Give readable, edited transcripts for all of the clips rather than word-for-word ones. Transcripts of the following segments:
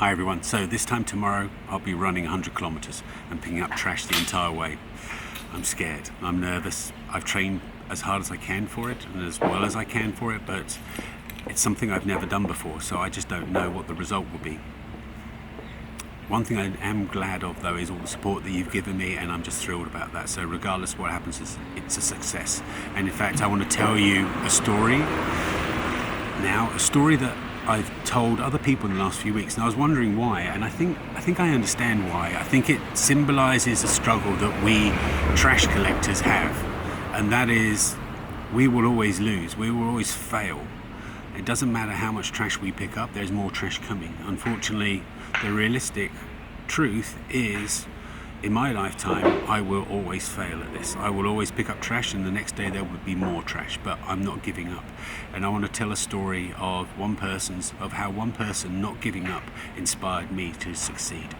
Hi everyone, so this time tomorrow I'll be running 100 kilometers and picking up trash the entire way. I'm scared, I'm nervous, I've trained as hard as I can for it and as well as I can for it, but it's something I've never done before, so I just don't know what the result will be. One thing I am glad of though is all the support that you've given me, and I'm just thrilled about that. So regardless of what happens, it's a success. And in fact I want to tell you a story now, a story that I've told other people in the last few weeks, and I was wondering why, and I think I understand why. I think it symbolises a struggle that we trash collectors have, and that is we will always lose, we will always fail. It doesn't matter how much trash we pick up, there's more trash coming. Unfortunately, the realistic truth is, in my lifetime, I will always fail at this. I will always pick up trash and the next day there will be more trash, but I'm not giving up. And I want to tell a story of how one person not giving up inspired me to succeed.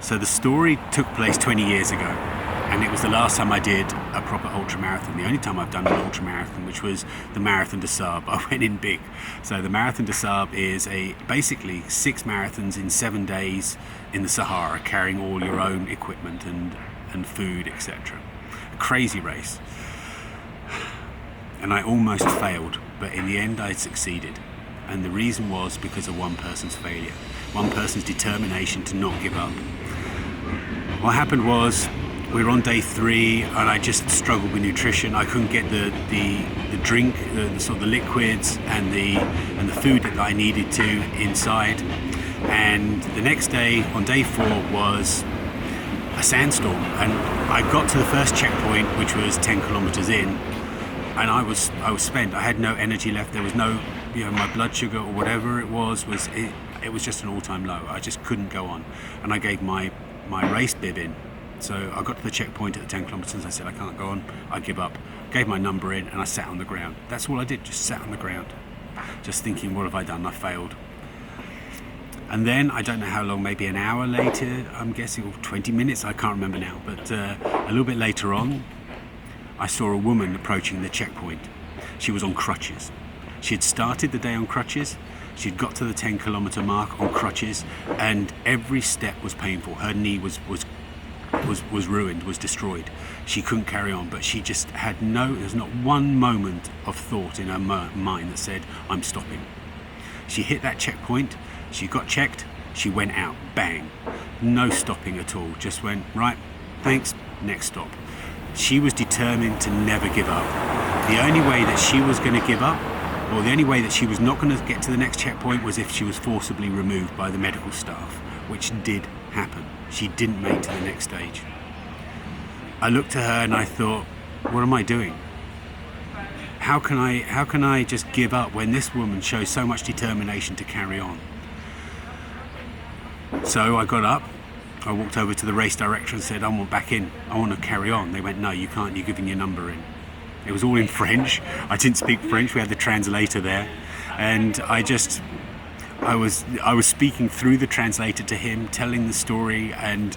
So the story took place 20 years ago, and it was the last time I did a proper ultra marathon, the only time I've done an ultra marathon, which was the Marathon des Sables. I went in big. So the Marathon des Sables is basically 6 marathons in 7 days in the Sahara, carrying all your own equipment and food, etc. A crazy race. And I almost failed, but in the end I succeeded. And the reason was because of one person's failure, one person's determination to not give up. What happened was, we were on day 3 and I just struggled with nutrition. I couldn't get the drink, the sort of the liquids and the food that I needed to inside. And the next day, on day 4, was a sandstorm. And I got to the first checkpoint, which was 10 kilometers in, and I was spent. I had no energy left. There was no, my blood sugar or whatever it was just an all-time low. I just couldn't go on. And I gave my race bib in. So I got to the checkpoint at the 10 kilometers. I said, I can't go on, I give up. Gave my number in and I sat on the ground. That's all I did, just sat on the ground. Just thinking, what have I done? I failed. And then, I don't know how long, maybe an hour later, I'm guessing, or 20 minutes, I can't remember now. But a little bit later on, I saw a woman approaching the checkpoint. She was on crutches. She had started the day on crutches. She'd got to the 10 kilometer mark on crutches, and every step was painful. Her knee was ruined, was destroyed. She couldn't carry on, but she just had there's not one moment of thought in her mind that said, I'm stopping. She hit that checkpoint, she got checked, she went out, bang. No stopping at all, just went, right, thanks, next stop. She was determined to never give up. The only way that she was going to give up, or the only way that she was not going to get to the next checkpoint, was if she was forcibly removed by the medical staff, which did happen. She didn't make it to the next stage. I looked at her and I thought, what am I doing? How can I just give up when this woman shows so much determination to carry on? So I got up, I walked over to the race director and said, I want back in, I want to carry on. They went, no, you can't, you're giving your number in. It was all in French. I didn't speak French, we had the translator there. And I was speaking through the translator to him, telling the story, and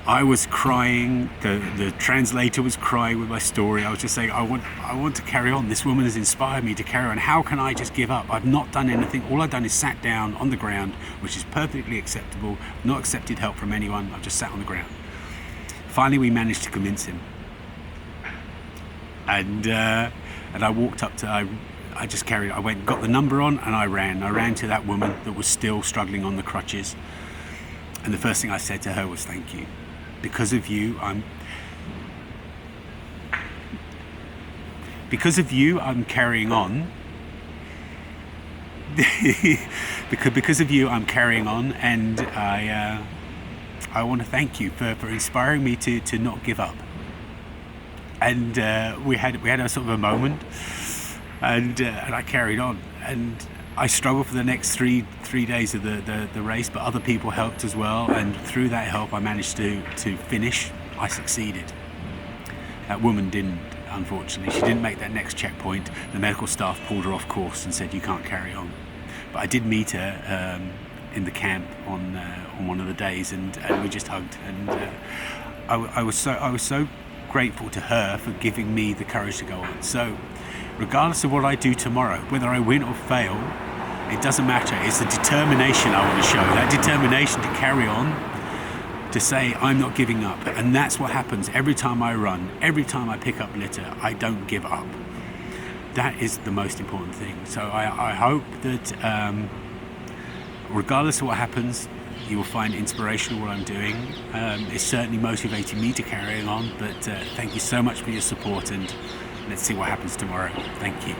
I was crying. The translator was crying with my story. I was just saying, I want to carry on. This woman has inspired me to carry on. How can I just give up? I've not done anything. All I've done is sat down on the ground, which is perfectly acceptable. Not accepted help from anyone. I've just sat on the ground. Finally, we managed to convince him, and I walked up to. I just carried. I went, got the number on, and I ran. I ran to that woman that was still struggling on the crutches, and the first thing I said to her was, "Thank you. Because of you, I'm carrying on. because of you, I'm carrying on, and I want to thank you for inspiring me to not give up." And we had a sort of a moment. And I carried on, and I struggled for the next three days of the race, but other people helped as well, and through that help I managed to finish. I succeeded. That woman didn't, unfortunately. She didn't make that next checkpoint. The medical staff pulled her off course and said, you can't carry on. But I did meet her in the camp on one of the days, and we just hugged, and I was so grateful to her for giving me the courage to go on. So regardless of what I do tomorrow, whether I win or fail, It doesn't matter. It's the determination I want to show. That determination to carry on, to say I'm not giving up. And that's what happens every time I run, every time I pick up litter. I don't give up. That is the most important thing. So I hope that regardless of what happens, you will find inspiration in what I'm doing. It's certainly motivating me to carry on, but thank you so much for your support, and let's see what happens tomorrow. Thank you.